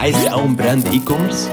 عايز تقوم براند اي كوميرس؟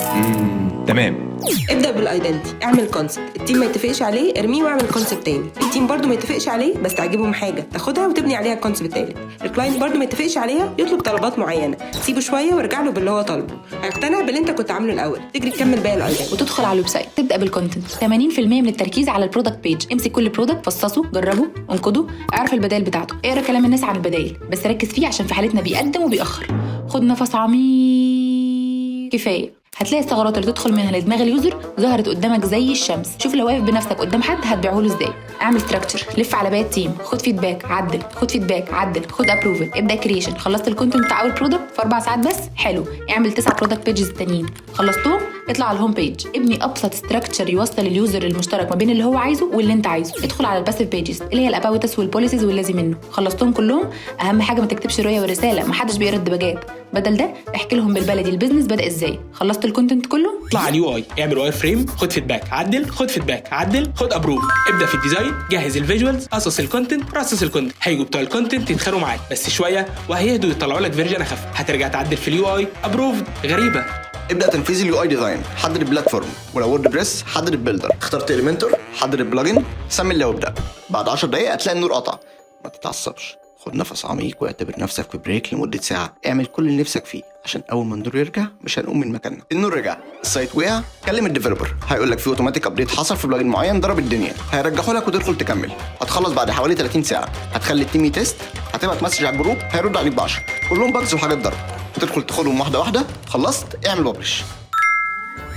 تمام. ابدأ بالايدنتي، اعمل كونسبت، التيم ما يتفقش عليه ارميه واعمل كونسبت تاني، التيم برضو ما يتفقش عليه بس تعجبهم حاجه تاخدها وتبني عليها كونسبت تالت، الكلاينت برضو ما يتفقش عليها يطلب طلبات معينه، سيبه شويه وارجع له باللي هو طالبه، هيقتنع باللي انت كنت عامله الاول، تجري تكمل باقي الايدنتي وتدخل على الويب سايت تبدا بالكونتنت. 80% من التركيز على البرودكت بيج، امسك كل برودكت فصصه، جربه، انقده، اعرف البدائل بتاعته، اقرا كلام الناس عن البدائل بس ركز فيه عشان في حالتنا بيقدم وبيأخر. خد نفس عميق، كفايه. هتلاقي الثغرات اللي تدخل منها لدماغ اليوزر ظهرت قدامك زي الشمس. شوف لو واقف بنفسك قدام حد هتبيعه له ازاي. اعمل ستراكشر، لف على باقي التيم، خد فيدباك، عدل، خد فيدباك، عدل، خد ابروفل، ابدا كرييشن. خلصت الكونتنت بتاع اول برودكت في 4 ساعات بس، حلو. اعمل 9 برودكت بيجز التانيين، خلصتهم اطلع على الهوم بيج، ابني ابسط ستراكشر يوصل اليوزر المشترك ما بين اللي هو عايزه واللي انت عايزه. ادخل على الباسيف بيجز اللي هي الاباوتس والبوليسيز واللازم منه. خلصتهم كلهم، اهم حاجه ما تكتبش رؤيه ورساله، ما حدش بيقرا الدباجات. بدل ده احكي لهم بالبلدي البيزنس بدا ازاي. خلصت الكونتنت كله، اطلع على اليو اي، اعمل واير فريم، خد فيدباك، عدل، خد فيدباك، عدل، خد ابروف. ابدا في الديزاين، جهز الفيجوالز، قصص الكونتنت، رصص الكونتنت. هيجوا بتوع الكونتنت يتخانقوا معاك بس شويه وهيهدوا يطلعوا لك فيرجن اخف. هترجع تعدل في اليو اي، ابروف. غريبه. ابدا تنفيذ اليو اي ديزاين، حدد البلاتفورم، ولو وورد بريس حدد البيلدر، اخترت اليمنتور، حدد البلجن، سمي اللي وابدا. بعد 10 دقايق هتلاقي النور قطع. ما تتعصبش، خد نفس عميق واعتبر نفسك في بريك لمده ساعه. اعمل كل اللي نفسك فيه عشان اول ما النور يرجع مش هنقوم من مكاننا. النور رجع، السايت وقع، كلم الديفلوبر، هيقول لك في اوتوماتيك ابديت حصل في بلجن معين ضرب الدنيا، هيرجحوا لك وتدخل تكمل. هتخلص بعد حوالي 30 ساعه. هتخلي التيم يتست، هتبعت مسج على الجروب هيرد عليك ب 10 كلهم باجز وحاجات ضرب. تدخل تاخدهم واحده واحده. خلصت اعمل ببلش.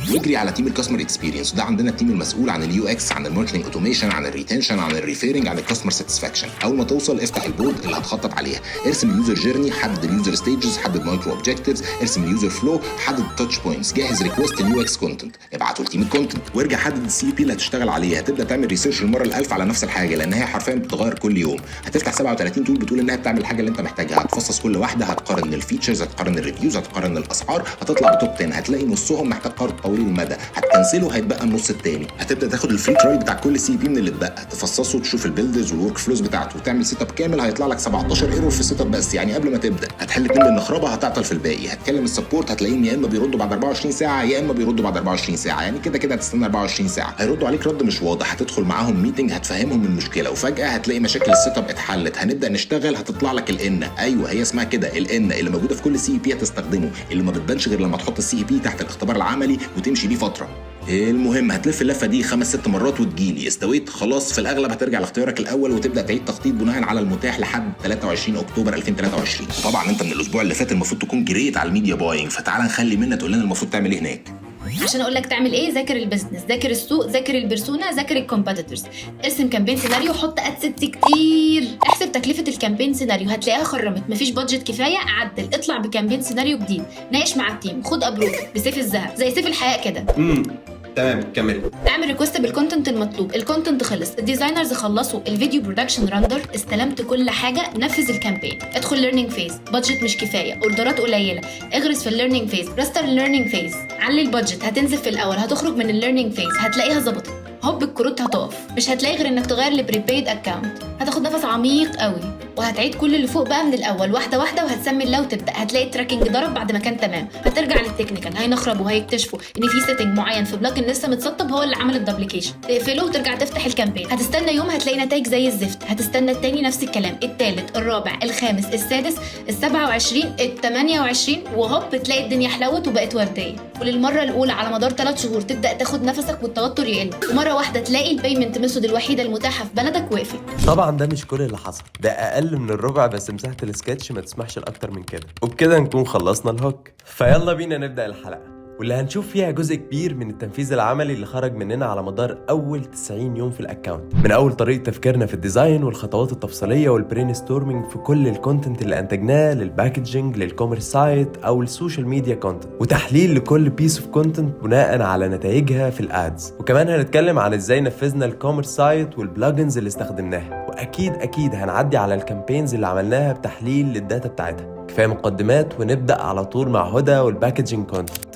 نجري على تيم الكاستمر اكسبيرينس، وده عندنا التيم المسؤول عن اليو اكس، عن الماركتنج اوتوميشن، عن الريتنشن، عن الريفيرنج، عن الكاستمر ساتسفاكشن. اول ما توصل افتح البورد اللي هتخطط عليها، ارسم اليوزر جيرني، حدد اليوزر ستيجز، حدد مايكرو اوبجكتيفز، ارسم اليوزر فلو، حدد التاتش بوينتس، جهز ريكوست اليو اكس كونتنت، ابعته لتيم الكونتنت، وارجع حدد السي بي اللي هتشتغل عليه. هتبدا تعمل ريسيرش المره ال1000 على نفس الحاجه لان هي حرفيا بتتغير كل يوم. هتفتح 37 تول بتقول انها بتعمل الحاجه اللي انت محتاجها. هتفصص كل واحده، هتقارن الفيتشرز، هتقارن الريفيوز، هتقارن الاسعار، هتطلع بتوب 10. هتلاقي نصهم محتاج قرض طويل المدى، هتكنسله هيتبقى النص التاني. هتبدا تاخد الفري ترايل بتاع كل سي بي من اللي اتبقى، تفصصه وتشوف البيلدرز والورك فلوز بتاعته وتعمل سيت اب كامل. هيطلع لك 17 ايرور في السيت اب بس، يعني قبل ما تبدا. هتحل 2 بالنخربه، هتعطل في الباقي. هتكلم السبورت، هتلاقيهم يا اما بيردوا بعد 24 ساعه يا اما بيردوا بعد 24 ساعه، يعني كده كده هتستنى 24 ساعه. هيردوا عليك رد مش واضح، هتدخل معاهم ميتنج، هتفهمهم المشكله، وفجاه هتلاقي مشاكل السيت اب اتحلت. هنبدا نشتغل، هتطلع لك الان، ايوه هي اسمها كده الان، اللي موجوده في كل سي بي هتستخدمه، اللي ما بتبانش غير لما تحط السي بي تحت الاختبار العملي وتمشي بيه فتره. المهم هتلف اللفه دي 5-6 مرات وتجيلي استويت خلاص. في الاغلب هترجع لاختيارك الاول وتبدا تعيد تخطيط بناء على المتاح لحد 23 اكتوبر 2023. طبعا انت من الاسبوع اللي فات المفروض تكون جريت على الميديا باينج، فتعال نخلي منى تقول لنا المفروض تعمل ايه هناك. عشان اقول لك تعمل ايه، ذاكر البيزنس، ذاكر السوق، ذاكر البرسونا، ذاكر الكومبيتيتورز، ارسم كامبين سيناريو، حط ادست كتير، احسب تكلفه الكامبين سيناريو، هتلاقيها خرمت، مفيش بادجت كفايه، عدل، اطلع بكامبين سيناريو جديد، ناقش مع التيم، خد ابروف بسيف الذهب زي سيف الحياه كده. تمام كمل. اعمل ريكوست بالكونتنت المطلوب، الكونتنت خلص، الديزاينرز خلصوا، الفيديو برودكشن رندر، استلمت كل حاجه، نفذ الكامبين، ادخل ليرنينج فيز، بادجت مش كفايه، اوردرات قليله، اغرس في الليرنينج فيز، رستر الليرنينج فيز، علي البادجت، هتنزل في الاول، هتخرج من الليرنينج فيز، هتلاقيها ظبطت، هوب الكروت هتقف، مش هتلاقي غير انك تغير البريبيد اكونت. هتاخد نفس عميق قوي وهتعيد كل اللي فوق بقى من الاول واحده واحده، وهتسمي الله وتبدا. هتلاقي التراكنج ضرب بعد ما كان تمام. هترجع للتكنيكال، هينخربوا وهيكتشفوا ان في سيتنج معين في بلجن لسه متسطب هو اللي عمل الدبليكيشن، تقفله وترجع تفتح الكامبين. هتستنى يوم هتلاقي نتائج زي الزفت، هتستنى التاني نفس الكلام، التالت، الرابع، الخامس، السادس، ال27، ال28، وهوب تلاقي الدنيا حلوت وبقت ورديه. وللمره الاولى على مدار 3 شهور تبدا تاخد نفسك والتوتر يقل، ومره واحده تلاقي البيمنت ميثود الوحيده المتاحه في بلدك وقفت. طبعا ده مش كل اللي حصل، ده اقل من الربع، بس مساحه السكتش ما تسمحش لاكتر من كده. وبكده نكون خلصنا الهوك، فيلا بينا نبدا الحلقه واللي هنشوف فيها جزء كبير من التنفيذ العملي اللي خرج مننا على مدار اول 90 يوم في الاكونت. من اول طريقه تفكيرنا في الديزاين والخطوات التفصيليه والبرين ستورمينج في كل الكونتنت اللي انتجناه، للباكجينج، للكوميرس سايت او السوشيال ميديا كونتنت، وتحليل لكل بيس اوف كونتنت بناء على نتائجها في الادز. وكمان هنتكلم عن ازاي نفذنا الكوميرس سايت والبلجنز اللي استخدمناها، واكيد هنعدي على الكامبينز اللي عملناها بتحليل للداتا بتاعتها. كفايه مقدمات ونبدا على طول مع هدى والباكجينج كونتنت.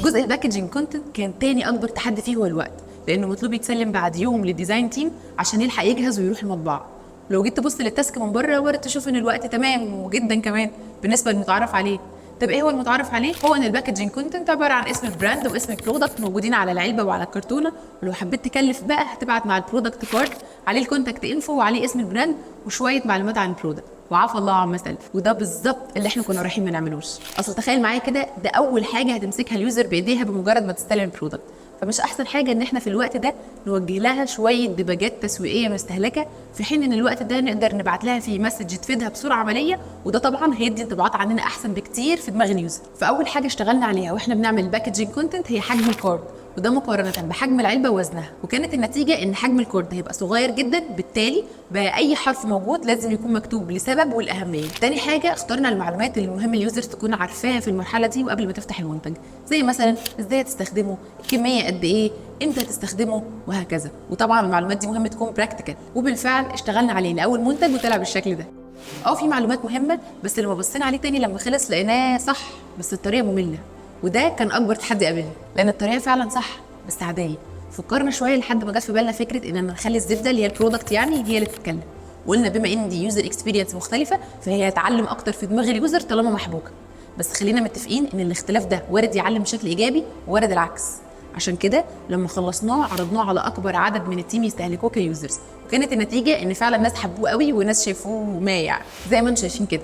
جزء الباكجينج كونتنت كان تاني اكبر تحدي فيه هو الوقت، لانه مطلوب يتسلم بعد يوم للديزاين تيم عشان يلحق يجهز ويروح المطبعه. لو جيت تبص للتاسك من بره وارد تشوف ان الوقت تمام وجدا كمان بالنسبه للمتعارف عليه، طب ايه هو المتعارف عليه؟ هو ان الباكجينج كونتنت عباره عن اسم البراند واسم البرودكت موجودين على العلبه وعلى الكرتونه، ولو حبيت تكلف بقى هتبعت مع البرودكت كارد عليه الكونتاكت انفو وعليه اسم البراند وشويه معلومات عن البرودكت، وعفى الله عما سلف. وده بالظبط اللي احنا كنا رايحين ما نعملوش. اصل تخيل معايا كده، ده اول حاجه هتمسكها اليوزر بايديها بمجرد ما تستلم البرودكت، فمش احسن حاجه ان احنا في الوقت ده نوجه لها شويه دباجات تسويقيه مستهلكه، في حين ان الوقت ده نقدر نبعت لها فيه مسج تفيدها بسرعه عمليه، وده طبعا هيدي انطباعات عننا احسن بكتير في دماغ اليوزر. فاول حاجه اشتغلنا عليها واحنا بنعمل الباكجينج كونتنت هي حجم الكارد، وده مقارنه بحجم العلبه ووزنها، وكانت النتيجه ان حجم الكارد هيبقى صغير جدا، بالتالي بقى اي حرف موجود لازم يكون مكتوب لسبب والاهميه. تاني حاجه اخترنا المعلومات اللي مهم اليوزرز تكون عارفاها في المرحله دي وقبل ما تفتح المنتج، زي مثلا ازاي تستخدمه، الكميه قد ايه، امتى تستخدمه، وهكذا. وطبعا المعلومات دي مهم تكون براكتيكال، وبالفعل اشتغلنا عليه لاول منتج وطلع بالشكل ده. في معلومات مهمه، بس لما بصينا عليه تاني لما خلص لقيناه صح بس الطريقه ممله، وده كان اكبر تحدي قابلنا، لان الطريقه فعلا صح بس عاديه. فكرنا شويه لحد ما جت في بالنا فكره اننا نخلي الزبده اللي هي البرودكت يعني هي اللي تتكلم، وقلنا بما ان دي يوزر اكسبيرينس مختلفه فهي هتعلم اكتر في دماغ اليوزر طالما محبوكه. بس خلينا متفقين ان الاختلاف ده وارد يعلم بشكل ايجابي ووارد العكس. عشان كده لما خلصناه عرضناه على اكبر عدد من التيم يستهلكوه كيوزرز، وكانت النتيجه ان فعلا الناس حبوه قوي وناس شافوه مايع زي ما انتم شايفين كده.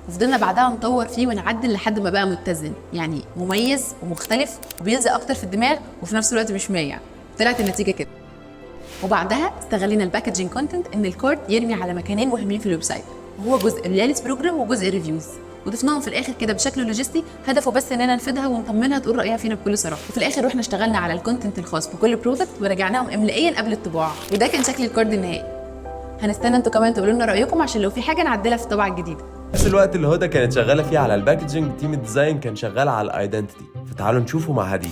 وفضلنا بعدها نطور فيه ونعدل لحد ما بقى متزن، يعني مميز ومختلف وبيلزق اكتر في الدماغ وفي نفس الوقت مش مايع. طلعت النتيجه كده. وبعدها استغلينا الباكجينج كونتنت ان الكارد يرمي على مكانين مهمين في الويب سايت، وهو جزء الرياليتي بروجرام وجزء الريفيوز، وضفناهم في الاخر كده بشكل لوجستي هدفه بس اننا نفيدها ونطمنها تقول رايها فينا بكل صراحه. وفي الاخر رحنا اشتغلنا على الكونتنت الخاص بكل برودكت وراجعناهم املائيا قبل الطباعه، وده كان شكل الكارد النهائي. هنستنى انتوا كمان تقولوا لنا رايكم عشان لو في حاجه نعدلها في الطبعه الجديده. نفس الوقت اللي هدى كانت شغاله فيه على الباكجينج، تيم الديزاين كان شغال على الايدنتيتي، فتعالوا نشوفه مع هديه.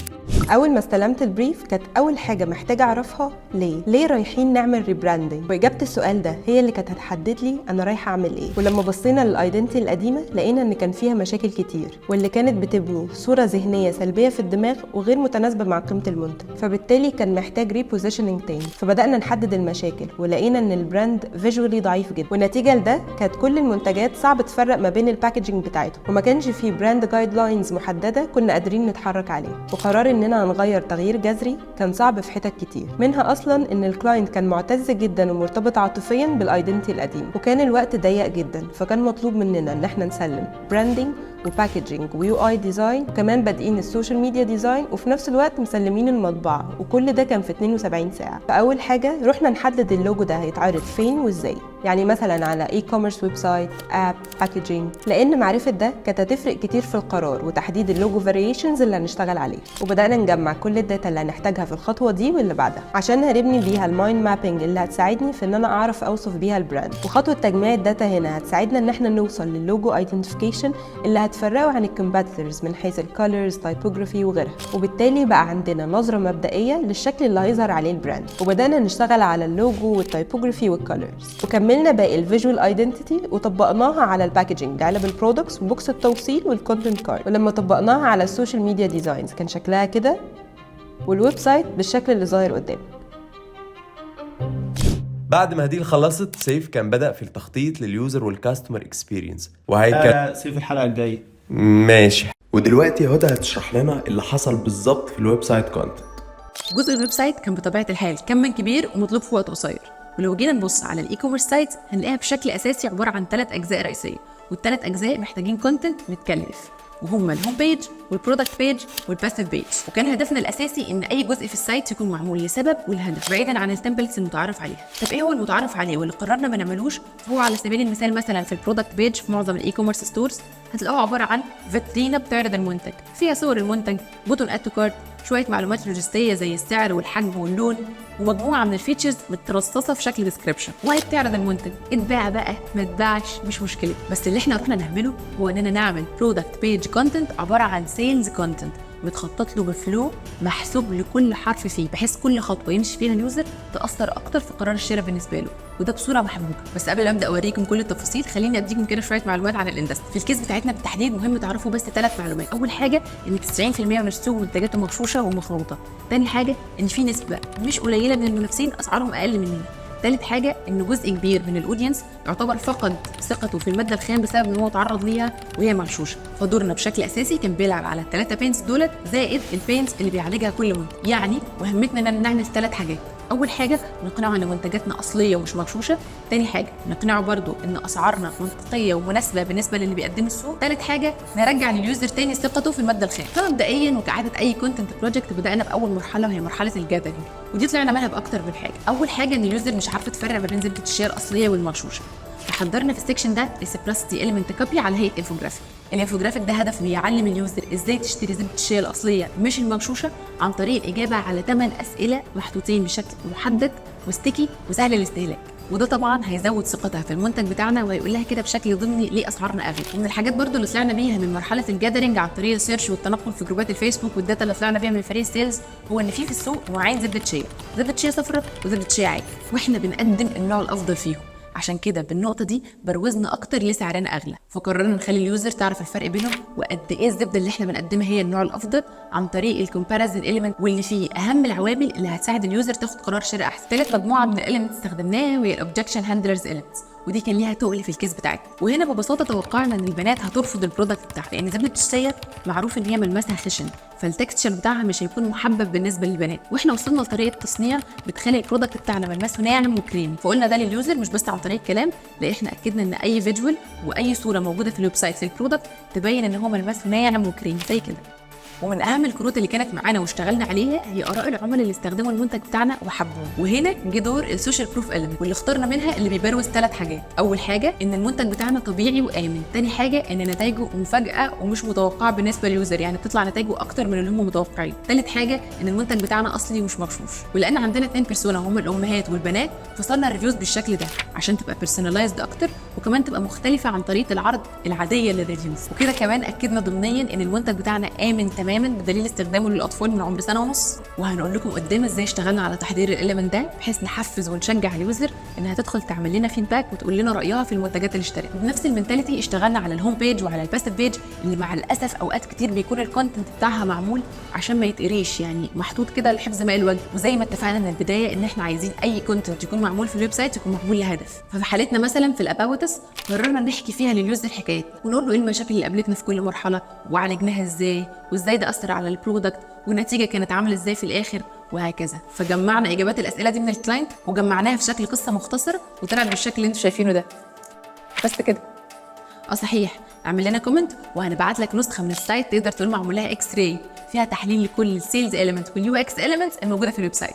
اول ما استلمت البريف كانت اول حاجه محتاجه اعرفها ليه رايحين نعمل ريبراندنج، واجابه السؤال ده هي اللي كانت هتحدد لي انا رايحه اعمل ايه. ولما بصينا للايدنتيتي القديمه لقينا ان كان فيها مشاكل كتير، واللي كانت بتبني صوره ذهنيه سلبيه في الدماغ وغير متناسبه مع قيمه المنتج، فبالتالي كان محتاج ريبوزيشننج تاني. فبدانا نحدد المشاكل ولقينا ان البراند فيجوالي ضعيف جدا، والنتيجه لده كانت كل المنتجات صعب تفرق ما بين الباكجينج بتاعتهم، وما كانش فيه براند جايد لاينز محدده كنا قادرين نتحرك عليه. وقرار اننا هنغير تغيير جذري كان صعب في حتت كتير، منها اصلا ان الكلاينت كان معتز جدا ومرتبط عاطفيا بالايدنتي القديم، وكان الوقت ضيق جدا، فكان مطلوب مننا ان احنا نسلم براندنج وباكجينج ويو اي ديزاين، وكمان بادئين السوشيال ميديا ديزاين، وفي نفس الوقت مسلمين المطبعه، وكل ده كان في 72 ساعه. فاول حاجه رحنا نحدد اللوجو ده هيتعرض فين وازاي، يعني مثلا على اي كوميرس ويب سايت، اب، باكجينج، لان معرفه ده كانت هتفرق كتير في القرار وتحديد اللوجو فاريشنز اللي هنشتغل عليه. وبدانا نجمع كل الداتا اللي هنحتاجها في الخطوه دي واللي بعدها عشان هنبني بيها المايند مابينج اللي هتساعدني في ان انا اعرف اوصف بيها البراند. وخطوه تجميع الداتا هنا هتساعدنا ان احنا نوصل للوجو ايدنتيفيكيشن اللي هتفرقه عن الكومبيتيتورز من حيث الكالرز، تايبوجرافي وغيرها، وبالتالي بقى عندنا نظره مبدئيه للشكل اللي هيظهر عليه البراند. وبدانا نشتغل على اللوجو والتايبوجرافي والكالرز، وكملنا باقي الفيجوال ايدنتيتي وطبقناها على الباكجينج، علب البرودكتس وبوكس التوصيل والكونتنت كارد. ولما طبقناها على السوشيال ميديا ديزاينز كان شكلها كده، والويب سايت بالشكل اللي ظاهر قدامك. بعد ما هديل خلصت، سيف كان بدأ في التخطيط لليوزر والكاستمر اكسبيرينس، سيف الحلقه الجايه. ماشي. ودلوقتي هدى هتشرح لنا اللي حصل بالظبط في الويب سايت كونتنت. جزء الويب سايت كان بطبيعه الحال كم كبير ومطلوب في وقت قصير، ولو جينا نبص على الاي كوميرس سايت هنلاقيها بشكل اساسي عباره عن 3 اجزاء رئيسيه، والثلاث اجزاء محتاجين كونتنت متكلف، وهما الهوم بيج والبرودكت بيج والباسيف بيج. وكان هدفنا الاساسي ان اي جزء في السايت يكون معمول لسبب والهدف، بعيدا عن التمبلتس المتعارف عليها. طب ايه هو المتعارف عليه واللي قررنا ما نعملوش؟ هو على سبيل المثال مثلا في البرودكت بيج في معظم الاي كوميرس ستورز هتلاقوه عباره عن فيترينا بتعرض المنتج، فيها صور المنتج، بوتون اد تو كارت، شويه معلومات لوجستيه زي السعر والحجم واللون، ومجموعه من الفيتشرز مترصصه في شكل ديسكريبشن. وهي بتعرض المنتج، اتباع بقى ما اتباعش مش مشكله. بس اللي احنا رحنا نعمله هو اننا نعمل برودكت بيج كونتنت عباره عن سيلز كونتنت متخطط له بفلو محسوب لكل حرف فيه، بحيث كل خطوه يمشي فيها اليوزر تاثر اكتر في قرار الشراء بالنسبه له، وده بصوره محبوكه. بس قبل ما ابدا اوريكم كل التفاصيل خليني اديكم كده شويه معلومات عن الاندستري. في الكيس بتاعتنا بالتحديد مهم تعرفوا بس 3 معلومات. اول حاجه ان 90% من السوق منتجاته مغشوشه ومخلوطه. تاني حاجه ان في نسبه مش قليله من المنافسين اسعارهم اقل مننا. تالت حاجه ان جزء كبير من الاودينس يعتبر فقد ثقته في الماده الخام بسبب ان هو اتعرض ليها وهي مغشوشه، فدورنا بشكل اساسي كان بيلعب على ال3 بينز دولت زائد البينز اللي بيعالجها كل منتج. يعني مهمتنا ان نعمل 3 حاجات. اول حاجه نقنعه ان منتجاتنا اصليه ومش مغشوشه، تاني حاجه نقنعه برضو ان اسعارنا منطقيه ومناسبه بالنسبه للي بيقدمه السوق، تالت حاجه نرجع لليوزر تاني ثقته في الماده الخام. فمبدئيا وكعاده اي كونتنت بروجكت بدانا باول مرحله وهي مرحله الجاذرينج، ودي طلعنا منها باكتر من حاجه. اول حاجه ان اليوزر مش عارفه تفرق ما بين زبده الشيا الاصليه والمغشوشه، فحضرنا في السكشن ده ريسبراسيتي اليمنت كوبي على هيئه انفوجرافيك. الانفوجرافيك ده هدفه بيعلم اليوزر ازاي تشتري زبده الشيا الاصليه مش المغشوشه عن طريق الاجابه على 8 اسئله محطوطين بشكل محدد وستيكي وسهل الاستهلاك، وده طبعا هيزود ثقتها في المنتج بتاعنا وهيقول لها كده بشكل ضمني ليه اسعارنا اغلى. ومن الحاجات برضو اللي طلعنا بيها من مرحله الجاذرينج عن طريق السيرش والتنقل في جروبات الفيسبوك والداتا اللي طلعنا بيها من فريق السيلز هو ان في السوق نوعين زبده شيا، زبده شيا صفراء وزبده شيا عادي، واحنا بنقدم النوع الافضل فيهم. عشان كده بالنقطه دي بروزنا اكتر ليه سعرنا اغلى، فقررنا نخلي اليوزر تعرف الفرق بينهم وقد ايه الزبده اللي احنا بنقدمها هي النوع الافضل عن طريق الكومباريزن اليمنت، واللي فيه اهم العوامل اللي هتساعد اليوزر تاخد قرار شراء احسن. ثالث مجموعه من الاليمنت استخدمناها وهي الاوبجكشن هاندلرز اليمنتس، ودي كان ليها تقل في الكيس بتاعتنا. وهنا ببساطه توقعنا ان البنات هترفض البرودكت بتاعها لان زبده الشيا معروف ان هي ملمسها خشن، فالتكستشر بتاعها مش هيكون محبب بالنسبه للبنات، واحنا وصلنا لطريقه تصنيع بتخلي البرودكت بتاعنا ملمسه ناعم وكريمي، فقلنا ده لليوزر مش بس عن طريق الكلام، لا احنا اكدنا ان اي فيجوال واي صوره موجوده في الويب سايت للبرودكت تبين ان هو ملمسه ناعم وكريمي زي كده. ومن اهم الكروت اللي كانت معانا واشتغلنا عليها هي اراء العملاء اللي استخدموا المنتج بتاعنا وحبوه، وهنا جه دور السوشيال بروف اليمنت واللي اخترنا منها اللي بيبروز 3 حاجات. اول حاجه ان المنتج بتاعنا طبيعي وامن، تاني حاجه ان نتائجه مفاجاه ومش متوقعه بالنسبه لليوزر، يعني بتطلع نتائجه اكتر من اللي هم متوقعين، تالت حاجه ان المنتج بتاعنا اصلي ومش مغشوش. ولان عندنا 2 بيرسونا هم الامهات والبنات فصلنا الريفيوز بالشكل ده عشان تبقى بيرسوناليزد اكتر وكمان تبقى مختلفه عن طريقه العرض العاديه للريفيوز، وكده كمان اكدنا ضمنيا ان المنتج بتاعنا امن تماما بدليل استخدامه للاطفال من عمر 1.5 سنة. وهنقول لكم قدام ازاي اشتغلنا على تحضير الاليمنت ده بحيث نحفز ونشجع اليوزر انها تدخل تعمل لنا فيدباك وتقول لنا رايها في المنتجات اللي اشتريتها. بنفس المنتاليتي اشتغلنا على الهوم بيج وعلى الباسيف بيج اللي مع الاسف اوقات كتير بيكون الكونتنت بتاعها معمول عشان ما يتقريش، يعني محطوط كده لحفظ ماء الوجه، وزي ما اتفقنا من البدايه ان احنا عايزين اي كونتنت يكون معمول في الويب سايت يكون معمول لهدف. ففي حالتنا مثلا في الاباوتس قررنا نحكي فيها لليوزر حكايات ونقول له ايه المشاكل اللي قابلتنا في كل مرحله وعالجناها ازاي وازاي ده اثر على البرودكت والنتيجه كانت عامله ازاي في الاخر وهكذا. فجمعنا اجابات الاسئله دي من الكلاينت وجمعناها في شكل قصه مختصره وطلعت بالشكل اللي انتوا شايفينه ده. بس كده. صحيح، اعمل لنا كومنت وهنبعت لك نسخه من السايت تقدر تقول معمول لها اكس راي فيها تحليل لكل السيلز اليمنت واليو اكس اليمنت الموجوده في الويب سايت.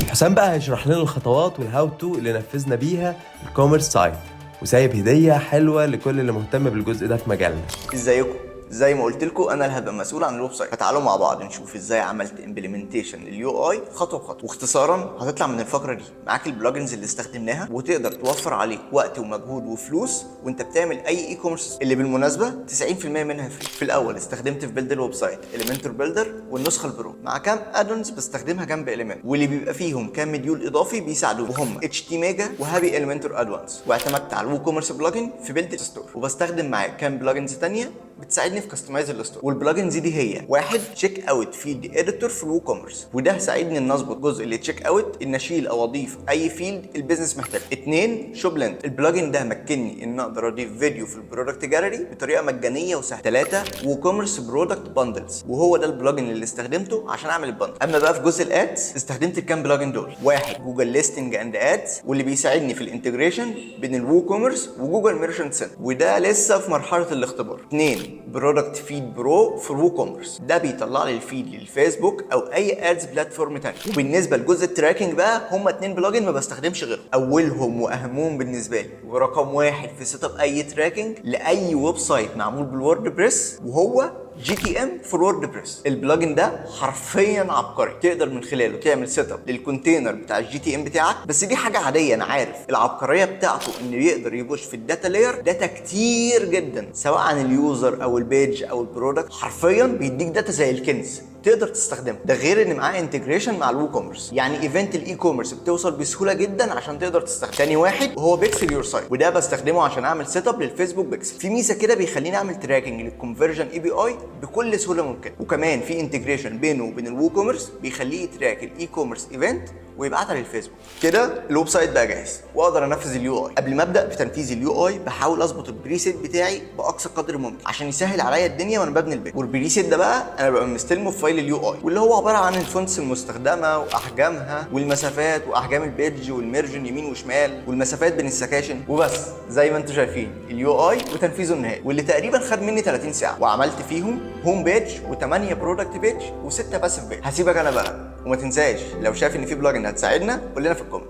حسام بقى هيشرح لنا الخطوات والهاو تو اللي نفذنا بيها الكوميرس سايت، وسايب هديه حلوه لكل اللي مهتم بالجزء ده في مجالنا. ازيكم؟ زي ما قلت لكم انا اللي هبقى مسؤول عن الويب سايت، فتعالوا مع بعض نشوف ازاي عملت امبلمنتيشن لليو اي خطوه بخطوه. واختصارا هتطلع من الفقره دي معاك البلجنز اللي استخدمناها وتقدر توفر عليك وقت ومجهود وفلوس وانت بتعمل اي كوميرس، اللي بالمناسبه 90% منها فري. في الاول استخدمت في بيلد الويب سايت اليمنتور بيلدر والنسخه البرو مع كام ادونز بستخدمها جنب اليمنت، واللي بيبقى فيهم كام مديول اضافي بيساعدوك وهم اتش تي ميجا وهابي اليمنتور ادوانس. واعتمدت على الوو كوميرس بلجن في بيلد ستور، وبستخدم معاه كام بلجنز ثانيه بتساعدني في كاستمايز الستور. والبلجنز دي هي: 1 تشيك اوت فيلد اديتور في الوو كوميرس، وده ساعدني ان اظبط جزء اللي تشيك اوت ان اشيل او اضيف اي فيلد البيزنس محتاج. 2 شوبلند، البلجن ده مكنني ان اقدر اضيف فيديو في البرودكت جاليري بطريقه مجانيه وسهله. 3 وو كوميرس برودكت باندلز، وهو ده البلجن اللي استخدمته عشان اعمل الباندل. اما بقى في جزء الادز استخدمت الكام بلجن دول: 1 جوجل ليستنج اند ادز، واللي بيساعدني في الانتجريشن بين الوو كوميرس وجوجل ميرشنت سنتر، وده لسه في مرحله الاختبار. 2 برودكت فيد برو في الوو كوميرس، ده بيطلع لي الفيد للفيسبوك او اي ادز بلاتفورم تاني. وبالنسبه لجزء التراكنج بقى هم 2 بلجن ما بستخدمش غيرهم، اولهم واهمهم بالنسبه لي ورقم 1 في سيت اب اي تراكنج لاي ويب سايت معمول بالورد بريس وهو جي تي ام في الورد بريس. البلجن ده حرفيا عبقري، تقدر من خلاله تعمل سيت اب للكونتينر بتاع الجي تي ام بتاعك، بس دي حاجه عاديه انا عارف. العبقريه بتاعته انه يقدر يبوش في الداتا لاير داتا كتير جدا سواء عن اليوزر او البيج او البرودكت، حرفيا بيديك داتا زي الكنز تقدر تستخدمه. ده غير ان معاه انتجريشن مع الوو كوميرس، يعني ايفنت الاي كوميرس بتوصل بسهوله جدا عشان تقدر تستخدم. تاني واحد وهو بيكسل يور سايت، وده بستخدمه عشان اعمل سيت اب للفيسبوك بيكسل. في ميزه كده بيخليني اعمل تراكنج للكونفرجن اي بي اي بكل سهوله ممكنه، وكمان في انتجريشن بينه وبين الوو كوميرس بيخليه يتراك الاي كوميرس ايفنت ويبعتها للفيسبوك. كده الويب سايت بقى جاهز واقدر انفذ اليو اي. قبل ما ابدا في تنفيذ اليو اي بحاول اظبط البريسيت بتاعي باقصى قدر ممكن عشان يسهل عليا الدنيا وانا ببني البيت. والبريسيت ده بقى انا ببقى مستلمه في فايل اليو اي، واللي هو عباره عن الفونتس المستخدمه واحجامها والمسافات واحجام البيدج والميرجن يمين وشمال والمسافات بين السكاشن وبس. زي ما انتم شايفين اليو اي وتنفيذه النهائي، واللي تقريبا خد مني 30 ساعه، وعملت فيهم هوم بيج و8 برودكت بيج و6 باسيف بيج. هسيبك انا بقى، وما تنساش لو شايف ان في بلجن هتساعدنا قول لنا في الكومنت.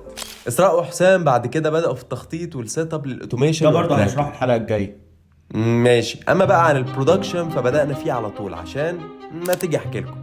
اسراء وحسام بعد كده بدأوا في التخطيط والسيت اب للاوتوميشن ده برضه هنشرحه الحلقه الجايه. ماشي. اما بقى عن البرودكشن فبدأنا فيه على طول عشان ما تيجي احكي لكم.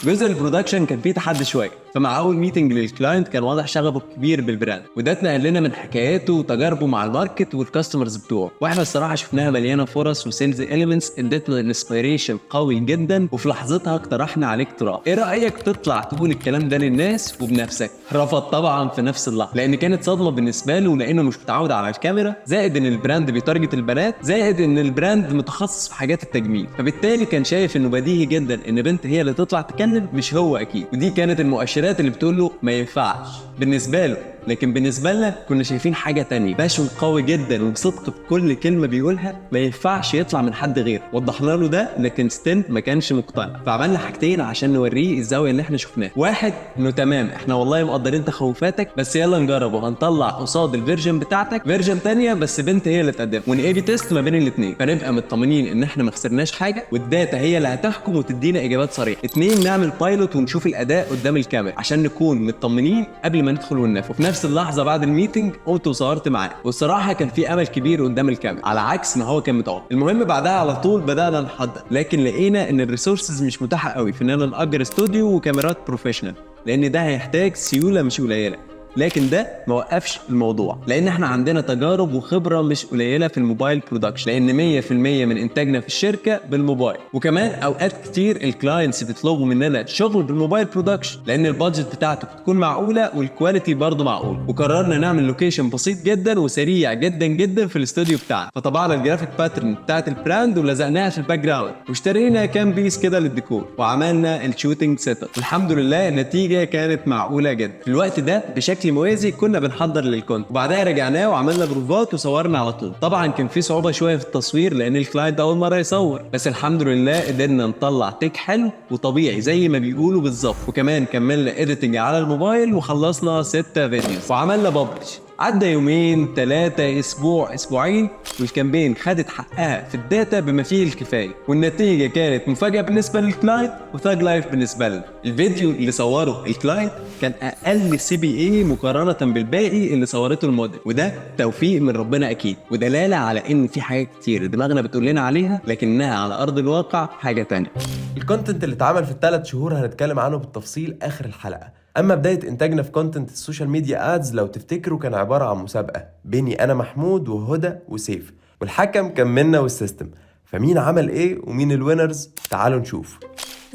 جزء البرودكشن كان فيه تحدي شويه، فمع اول ميتنج للكلاينت كان واضح شغفه كبير بالبراند، وده اتنقل لنا من حكاياته وتجاربه مع الماركت والكاستمرز بتوعه، واحنا الصراحه شفناها مليانه فرص وسيلز اليمنتس ادتنا انسبيريشن قوي جدا، وفي لحظتها اقترحنا عليك اقتراح. ايه رايك تطلع تقول الكلام ده للناس وبنفسك؟ رفض طبعا في نفس اللحظه، لان كانت صدمه بالنسبه له، لانه مش متعود على الكاميرا، زائد ان البراند بيتارجت البنات، زائد ان البراند متخصص في حاجات التجميل، فبالتالي كان شايف انه بديهي جدا ان بنت هي اللي تطلع تتكلم مش هو اكيد. ودي كانت المؤشرات اللي بتقول له ما ينفعش بالنسبه له، لكن بالنسبه لنا كنا شايفين حاجه تانية، باشون قوي جدا وبصدق في كل كلمه بيقولها، ما ينفعش يطلع من حد غيره. وضحنا له ده لكن ستين ما كانش مقتنع، فعملنا حاجتين عشان نوريه الزاويه اللي احنا شفناها. واحد، انه تمام احنا والله مقدرين تخوفاتك، بس يلا نجرب وهنطلع قصاد الفيرجن بتاعتك فيرجن تانية بس بنت هي اللي تقدم، ون بي تيست ما بين الاثنين، فنبقى مطمنين ان احنا ما خسرناش حاجه، والداتا هي اللي هتحكم وتدينا اجابات صريحه. 2، نعمل بايلوت ونشوف الاداء قدام الكاميرا عشان نكون مطمنين قبل ما ندخل وننفذ. وفي نفس اللحظه بعد الميتنج قمت وصورت معاه، والصراحه كان في امل كبير قدام الكاميرا على عكس ما هو كان متوقع. المهم بعدها على طول بدانا نحضر، لكن لقينا ان الريسورسز مش متاحه قوي في اننا نأجر استوديو وكاميرات بروفيشنال، لان ده هيحتاج سيوله مش قليله. لكن ده ما وقفش الموضوع، لان احنا عندنا تجارب وخبره مش قليله في الموبايل برودكشن، لان 100% من انتاجنا في الشركه بالموبايل. وكمان اوقات كتير الكلاينتس بيطلبوا مننا شغل بالموبايل برودكشن، لان البادجت بتاعته بتكون معقوله والكواليتي برضه معقول. وقررنا نعمل لوكيشن بسيط جدا وسريع جدا جدا في الاستوديو بتاعنا، فطبعنا الجرافيك باترن بتاعت البراند ولزقناها في الباك جراوند، واشترينا كام بيس كده للديكور، وعملنا الشوتنج سيت اب. والحمد لله النتيجه كانت معقوله جدا. في الوقت ده بشكل موازي كنا بنحضر للكونت، وبعدها رجعناه وعملنا بروفات وصورنا على طول. طبعا كان في صعوبه شويه في التصوير لان الكلاينت اول مره يصور، بس الحمد لله قدرنا نطلع تيك حلو وطبيعي زي ما بيقولوا بالظبط. وكمان كملنا اديتنج على الموبايل وخلصنا 6 فيديوز وعملنا ببلش. عدى يومين 3 اسبوع اسبوعين والكامبين خدت حقها في الداتا بما فيه الكفايه، والنتيجه كانت مفاجاه بالنسبه للكلاينت وثاج لايف بالنسبه لنا. الفيديو اللي صوره الكلاينت كان اقل CPA مقارنه بالباقي اللي صورته الموديل، وده توفيق من ربنا اكيد، ودلاله على ان في حاجات كتير دماغنا بتقول لنا عليها لكنها على ارض الواقع حاجه تانية. الكونتنت اللي اتعمل في ال3 شهور هنتكلم عنه بالتفصيل اخر الحلقه. اما بدايه انتاجنا في كونتنت السوشيال ميديا ادز لو تفتكروا كان عباره عن مسابقه بيني انا محمود وهدى وسيف، والحكم كان منا والسيستم. فمين عمل ايه ومين الوينرز؟ تعالوا نشوف.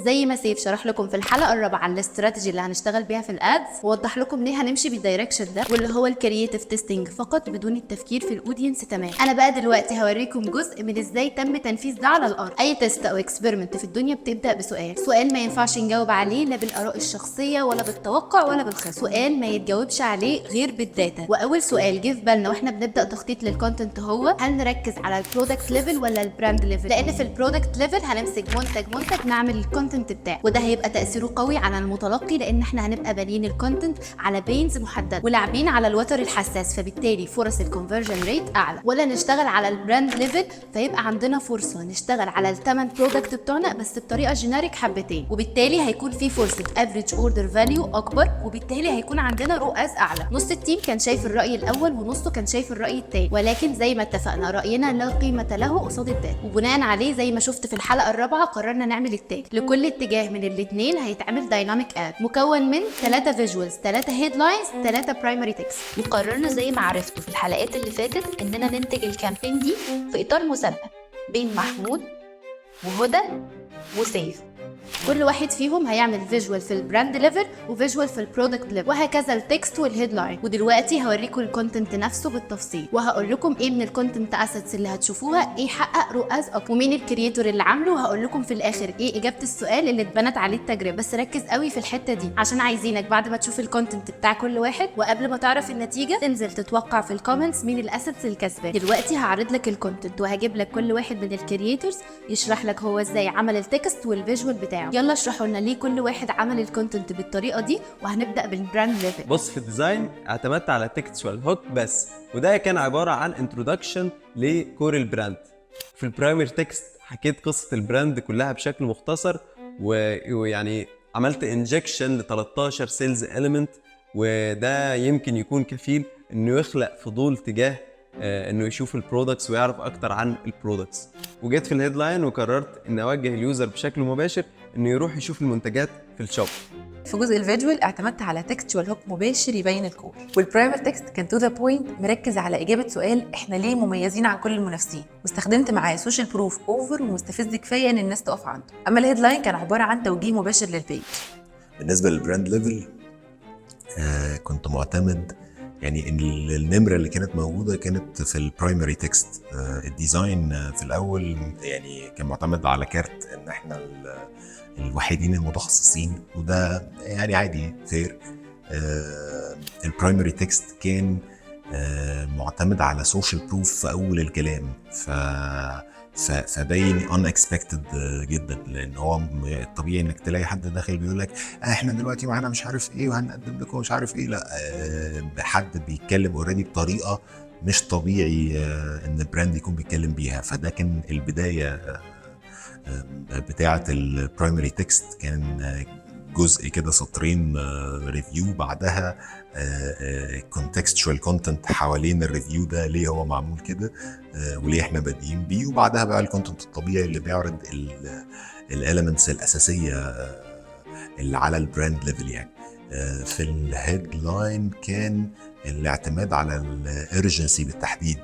زي ما سيف شرح لكم في الحلقه الرابعه عن الاستراتيجي اللي هنشتغل بيها في الادز، ووضح لكم ليه هنمشي بالدايركشن ده واللي هو الكرييتيف تيستنج فقط بدون التفكير في الاودينس تمام. انا بقى دلوقتي هوريكم جزء من ازاي تم تنفيذ ده على الارض. اي تيست او اكسبيرمنت في الدنيا بتبدا بسؤال ما ينفعش نجاوب عليه لا بالاراء الشخصيه ولا بالتوقع ولا بالخبره، سؤال ما يتجاوبش عليه غير بالداتا. واول سؤال جه في بالنا واحنا بنبدا تخطيط للكونتنت هو هل نركز على البرودكت ليفل ولا البراند ليفل؟ لان في البرودكت ليفل هنمسك منتج نعمل الكونتنت بتاعه، وده هيبقى تاثيره قوي على المتلقي لان احنا هنبقى بانين الكونتنت على بينز محدده ولاعبين على الوتر الحساس، فبالتالي فرص الكونفرجن ريت اعلى. ولا نشتغل على البراند ليفل فيبقى عندنا فرصه نشتغل على الثمان برودكت بتوعنا بس بطريقه جينيريك حبتين، وبالتالي هيكون في فرصه افريج اوردر فاليو اكبر، وبالتالي هيكون عندنا رؤاس اعلى. نص التيم كان شايف الراي الاول ونصه كان شايف الراي الثاني، ولكن زي ما اتفقنا راينا لا قيمه له قصاد الداتا، وبناء عليه زي ما شفت في الحلقه الرابعه قررنا نعمل التاج. لكل اتجاه من الاثنين هيتعمل دايناميك اد مكون من 3 فيجوالز، 3 هيدلاينز، 3 برايمري تكست. وقررنا زي ما عرفتوا في الحلقات اللي فاتت اننا ننتج الكامبين دي في اطار مسابقه بين محمود وهدى وسيف، كل واحد فيهم هيعمل فيجوال في البراند ليفل وفيجوال في البرودكت ليفل، وهكذا التكست والهيدلاين. ودلوقتي هوريكم الكونتنت نفسه بالتفصيل، وهقول لكم ايه من الكونتنت اسيتس اللي هتشوفوها ايه حقق رؤاز اكتر، ومين الكرييتور اللي عامله، وهقول لكم في الاخر ايه اجابه السؤال اللي اتبنت عليه التجربه. بس ركز قوي في الحته دي عشان عايزينك بعد ما تشوف الكونتنت بتاع كل واحد وقبل ما تعرف النتيجه تنزل تتوقع في الكومنتس مين الاسيتس الكسبان. دلوقتي هعرض لك الكونتنت وهجيب لك كل واحد من الكرييتورز يشرح لك هو ازاي عمل التكست والفيجوال بتاعه. يلا اشرحوا لنا ليه كل واحد عمل الكونتنت بالطريقه دي، وهنبدا بالبراند ليفل. بص، في الديزاين اعتمدت على تكستوال هوك بس، وده كان عباره عن انترودكشن لكور البراند. في البرايمري تكست حكيت قصه البراند كلها بشكل مختصر، ويعني عملت انجكشن ل 13 سيلز اليمنت، وده يمكن يكون كفيل انه يخلق فضول تجاه انه يشوف البرودكتس ويعرف اكتر عن البرودكتس. وجيت في الهيدلاين وقررت ان اوجه اليوزر بشكل مباشر انه يروح يشوف المنتجات في الشوب. في جزء الفيجوال اعتمدت على تكستوال هوك مباشر يبين الكور، والبرايمر تكست كان تو ذا بوينت مركز على اجابه سؤال احنا ليه مميزين عن كل المنافسين، واستخدمت معاه سوشيال بروف اوفر ومستفز كفايه ان الناس تقف عنده. اما الهيدلاين كان عباره عن توجيه مباشر للبيج. بالنسبه للبراند ليفل كنت معتمد يعني ان النمره اللي كانت موجوده كانت في البرايمري تكست. الديزاين في الاول يعني كان معتمد على كارت ان احنا الوحيدين المتخصصين، وده يعني عادي فير. البرايمري تكست كان معتمد على سوشيال بروف في اول الكلام، فباين unexpected جدا، لان هو الطبيعي انك تلاقي حد داخل بيقول لك احنا دلوقتي معانا مش عارف ايه وهنقدم لكم مش عارف ايه. لا، حد بيتكلم اوريدي بطريقه مش طبيعي ان البراند يكون بيتكلم بيها. فده كان البدايه بتاعه البرايمري تكست، كان جزء كده سطرين ريفيو، بعدها contextual content حوالين الريفيو ده ليه هو معمول كده وليه احنا بادئين بيه، وبعدها بقى الكونتنت الطبيعي اللي بيعرض الاليمنتس الاساسيه اللي على البراند ليفل. يعني في الهيدلاين كان الاعتماد على الارجنسي بالتحديد،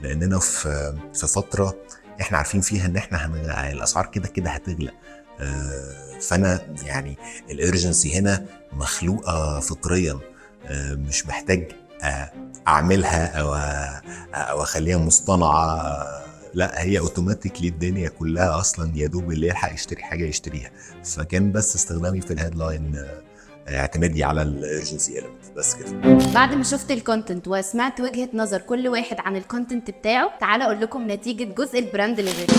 لاننا في فتره احنا عارفين فيها ان احنا الاسعار كده كده هتغلى. فانا يعني الارجنسي هنا مخلوقه فطريا، مش محتاج اعملها او اخليها مصطنعه، لا هي اوتوماتيكلي الدنيا كلها اصلا يا دوب اللي يلحق يشتري حاجه يشتريها. فكان بس استخدامي في الهيدلاين اعتمادي على الارجنسي element بس كده. بعد ما شفت الكونتنت وسمعت وجهة نظر كل واحد عن الكونتنت بتاعه، تعال اقول لكم نتيجة جزء البراند ليفل.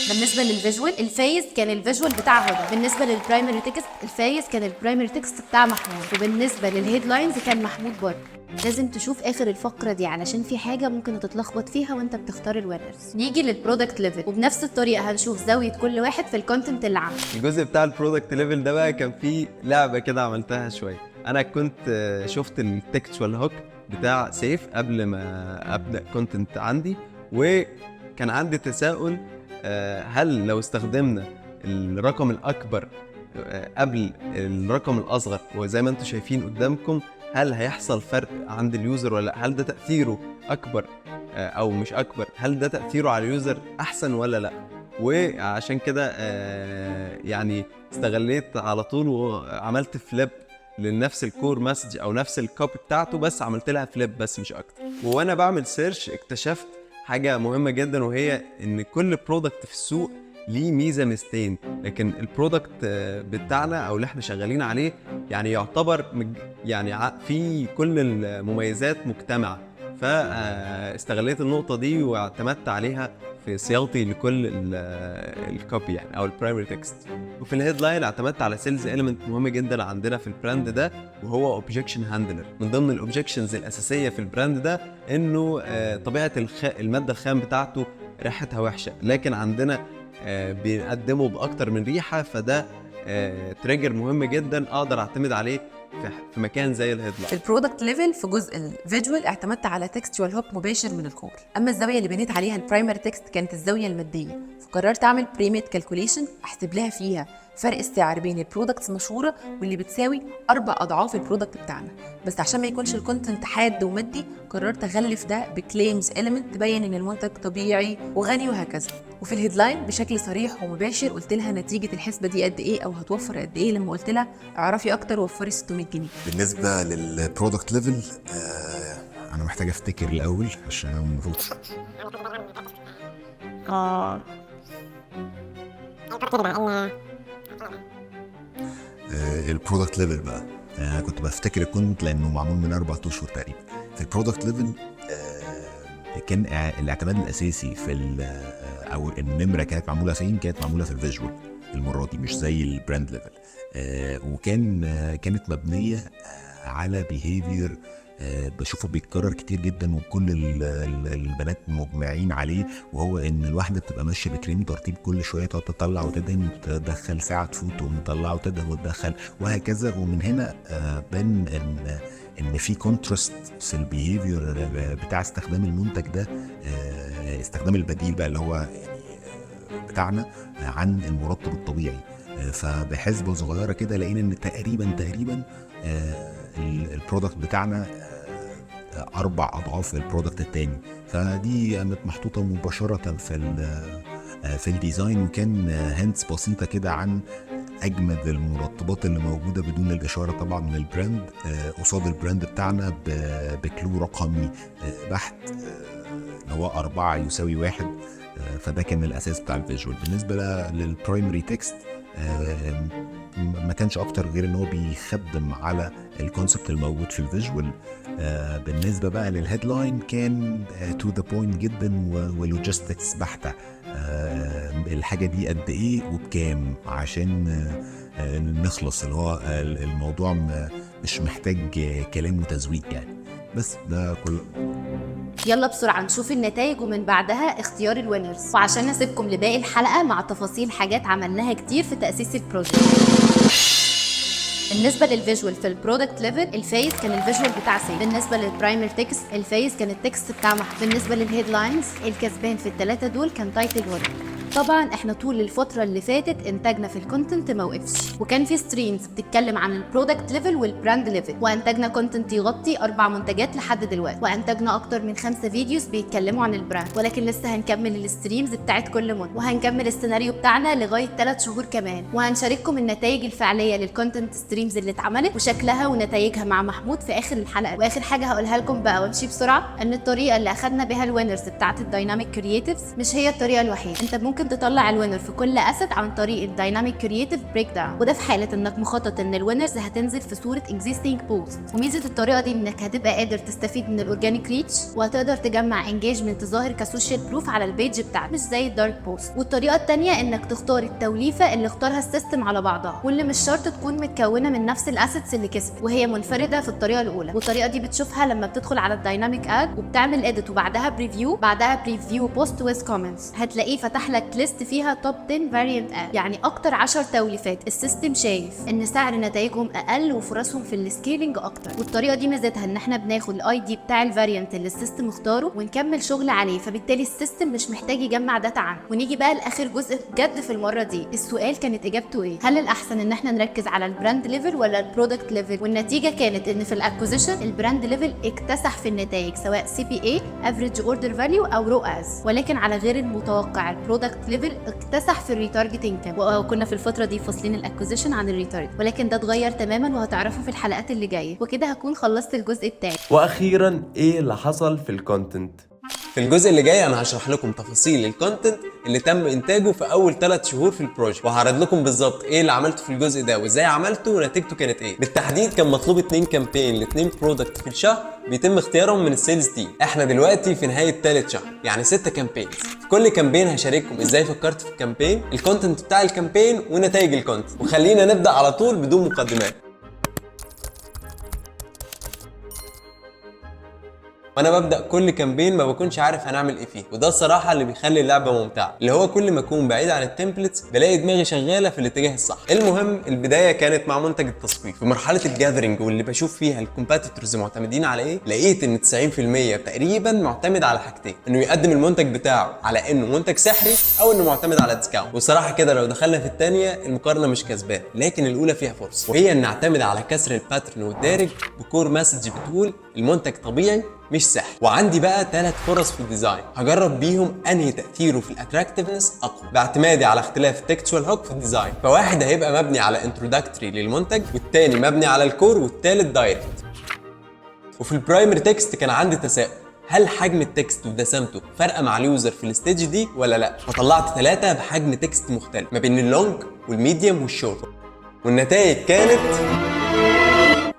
بالنسبه للفيجوال الفايز كان الفيجوال بتاع هدى، بالنسبه للبرايمري تكست الفايز كان البرايمري تكست بتاع محمود، وبالنسبه للهيدلاينز كان محمود برضه. لازم تشوف اخر الفقره دي علشان في حاجه ممكن تتلخبط فيها وانت بتختار الوينرز. نيجي للبرودكت ليفل، وبنفس الطريقه هنشوف زاويه كل واحد في الكونتنت اللي عمله. الجزء بتاع البرودكت ليفل ده بقى كان فيه لعبه كده عملتها شويه. انا كنت شفت التكستوال هوك بتاع سيف قبل ما ابدا كونتنت عندي، وكان عندي تساؤل هل لو استخدمنا الرقم الأكبر قبل الرقم الأصغر وزي ما انتم شايفين قدامكم، هل هيحصل فرق عند اليوزر ولا لا؟ هل ده تأثيره أكبر أو مش أكبر؟ هل ده تأثيره على اليوزر أحسن ولا لا؟ وعشان كده يعني استغليت على طول وعملت فليب لنفس الكور مسج أو نفس الكوبي بتاعته، بس عملت لها فليب بس مش أكتر. وأنا بعمل سيرش اكتشفت حاجة مهمة جدا، وهي ان كل برودكت في السوق ليه ميزة ميزتين، لكن البرودكت بتاعنا او اللي احنا شغالين عليه يعني يعتبر يعني في كل المميزات مجتمعة. فاستغليت النقطة دي واعتمدت عليها في صياغتي لكل الكوبي يعني او البرايمري تكست. وفي الهيدلاين اعتمدت على سيلز اليمنت مهم جدا عندنا في البراند ده، وهو اوبجكشن هاندلر. من ضمن الاوبجكشنز الاساسيه في البراند ده انه طبيعه الماده الخام بتاعته ريحتها وحشه، لكن عندنا بنقدمه باكتر من ريحه، فده تريجر مهم جدا اقدر اعتمد عليه في مكان زي الهيدلاين. في البرودكت ليفل في جزء الفيجوال اعتمدت على تكستوال هوك مباشر من الكور. اما الزاويه اللي بنيت عليها البرايمري تكست كانت الزاويه الماديه، فقررت اعمل بريميت كالكوليشن احسب لها فيها فرق السعر بين البرودكتس المشهوره واللي بتساوي 4 اضعاف البرودكت بتاعنا. بس عشان ما يكونش الكونتنت حاد ومادي قررت اغلف ده بكليمز اليمنت تبين ان المنتج طبيعي وغني وهكذا. وفي الهيدلاين بشكل صريح ومباشر قلت لها نتيجه الحسبه دي قد ايه او هتوفر قد ايه، لما قلت لها اعرفي اكتر وفري 600 جنيه. بالنسبه للبرودكت ليفل انا محتاج افتكر الاول عشان انا المفروض البرودكت ليفل بقى. كنت بفتكر الكونت لانه معمول من 4 اشهر تقريبا. في البرودكت ليفل كان الاعتماد الاساسي في او النمره كانت معموله فين؟ كانت معموله في الفيجوال المره دي مش زي البراند ليفل. كانت مبنيه على بيهيفير بشوفه بيتكرر كتير جدا وكل البنات مجمعين عليه، وهو ان الواحده بتبقى ماشيه بكريم ترطيب كل شويه تقعد تطلع وتدهن وتدخل ساعه تفوت وتطلع وتدهن وتدخل وهكذا. ومن هنا بان ان في كونتراست في البيهيفير بتاع استخدام المنتج ده، استخدام البديل بقى اللي هو يعني بتاعنا عن المرطب الطبيعي. فبحسبه صغيره كده لقينا ان تقريبا البرودكت بتاعنا 4 أضعاف البرودكت التاني. فدي قامت محطوطة مباشرة في الديزاين، وكان هنتس بسيطة كده عن أجمد المرطبات اللي موجودة بدون الإشارة طبعا من البراند قصاد البراند بتاعنا بكلو رقمي بحت اللي هو 4 يساوي 1. فده كان الأساس بتاع الفيجوال. بالنسبة للبرايمري تكست ما كانش اكتر غير ان هو بيخدم على الكونسبت الموجود في الفيجوال. بالنسبه بقى للهيدلاين كان تو ذا بوينت جدا ولوجيستكس بحته. الحاجه دي قد ايه وبكام عشان نخلص، اللي هو الموضوع مش محتاج كلام وتزويق يعني. بس ده كله. يلا بسرعة نشوف النتائج ومن بعدها اختيار الوينرز. وعشان نسيبكم لباقي الحلقة مع تفاصيل حاجات عملناها كتير في تأسيس البروجكت. بالنسبة للفيجوال في البرودكت ليفل الفايز كان الفيجوال بتاع سام. بالنسبة للبرايمر تكست الفايز كان التكست بتاع محمود. بالنسبة للهيدلاينز الكسبان في ال3 دول كان تايتل وورد. طبعا احنا طول الفتره اللي فاتت انتاجنا في الكونتنت ما وقفش، وكان في ستريمز بتتكلم عن البرودكت ليفل والبراند ليفل، وانتجنا كونتنت يغطي 4 منتجات لحد دلوقتي، وانتجنا اكتر من 5 فيديوز بيتكلموا عن البراند. ولكن لسه هنكمل الستريمز بتاعت كل منتج، وهنكمل السيناريو بتاعنا لغايه 3 شهور كمان، وهنشارككم النتائج الفعليه للكونتنت ستريمز اللي اتعملت وشكلها ونتائجها مع محمود في اخر الحلقه. واخر حاجه هقولها لكم بقى وامشي بسرعه، ان الطريقه اللي اخدنا بها الوينرز بتاعت الدايناميك كرييتيفز مش هي الطريقه الوحيده. انت ممكن تطلع الوينر في كل اسيت عن طريق الدايناميك كرييتيف بريك داون، وده في حاله انك مخطط ان الوينرز هتنزل في صوره اكزيستنج بوست. وميزه الطريقه دي انك هتبقى قادر تستفيد من الاورجانيك ريتش، وهتقدر تجمع انجيجمنت ظاهر كسوشيال بروف على البيج بتاعتك مش زي الدارك بوست. والطريقه الثانيه انك تختار التوليفه اللي اختارها السيستم على بعضها، واللي مش شرط تكون متكونه من نفس الاسيتس اللي كسبت، وهي منفرده في الطريقه الاولى. والطريقه دي بتشوفها لما بتدخل على الدايناميك اد وبتعمل اديت وبعدها بريفيو بوست ويز كومنتس، هتلاقيه فتح لك ليست فيها توب 10 فاريانت اد، يعني اكتر 10 توليفات السيستم شايف ان سعر نتائجهم اقل وفرصهم في السكيلينج اكتر. والطريقه دي ميزتها ان احنا بناخد الاي دي بتاع الفاريانت اللي السيستم اختاره ونكمل شغل عليه، فبالتالي السيستم مش محتاج يجمع داتا عنه. ونيجي بقى لاخر جزء بجد في المره دي، السؤال كانت اجابته ايه؟ هل الاحسن ان احنا نركز على البراند ليفل ولا البرودكت ليفل؟ والنتيجه كانت ان في الاكوزيشن البراند ليفل اكتسح في النتائج سواء سي بي اي افريج اوردر فاليو او رو از، ولكن على غير المتوقع البرودكت ليفل اكتسح في الريتارجتنج. وكنا في الفتره دي فاصلين الاكوزيشن عن الريتارجت، ولكن ده اتغير تماما وهتعرفوا في الحلقات اللي جايه. وكده هكون خلصت الجزء بتاعي. واخيرا ايه اللي حصل في الكونتنت؟ في الجزء اللي جاي انا هشرح لكم تفاصيل الكونتنت اللي تم انتاجه في اول 3 شهور في البروجكت، وهعرض لكم بالظبط ايه اللي عملته في الجزء ده وازاي عملته ونتيجته كانت ايه. بالتحديد كان مطلوب 2 كامبين ل2 برودكت في الشهر بيتم اختيارهم من السيلز تيم. احنا دلوقتي في نهايه ثالث شهر، يعني 6 كامبينز. في كل كامبين هشارككم ازاي فكرت في الكامبين، الكونتنت بتاع الكامبين ونتائج الكونتنت. وخلينا نبدا على طول بدون مقدمات. وانا ببدا كل كامبين ما بكونش عارف هنعمل ايه فيه، وده الصراحه اللي بيخلي اللعبه ممتعه، اللي هو كل ما اكون بعيد عن التمبلتس بلاقي دماغي شغاله في الاتجاه الصح. المهم البدايه كانت مع منتج التصفيف. في مرحله الجاذرنج واللي بشوف فيها الكومبيتيتورز معتمدين على ايه، لقيت ان 90% تقريبا معتمد على حاجتين، انه يقدم المنتج بتاعه على انه منتج سحري او انه معتمد على ديسكاونت. وصراحه كده لو دخلنا في الثانيه المقارنه مش كسبان، لكن الاولى فيها فرصه، وهي ان نعتمد على كسر الباترن والدارج بكور مسج بتقول المنتج طبيعي مش سحر. وعندي بقى 3 فرص في الديزاين هجرب بيهم انهي تاثيره في الاتراكتيفنس اقوى باعتمادي على اختلاف التكستوال هوك في الديزاين. فواحد هيبقى مبني على انتروداكتوري للمنتج، والتاني مبني على الكور، والتالت دايركت. وفي البرايمري تكست كان عندي تساؤل، هل حجم التكست ودسامته فارقه مع اليوزر في الستيج دي ولا لا؟ فطلعت 3 بحجم تكست مختلف ما بين اللونج والميديوم والشورت، والنتائج كانت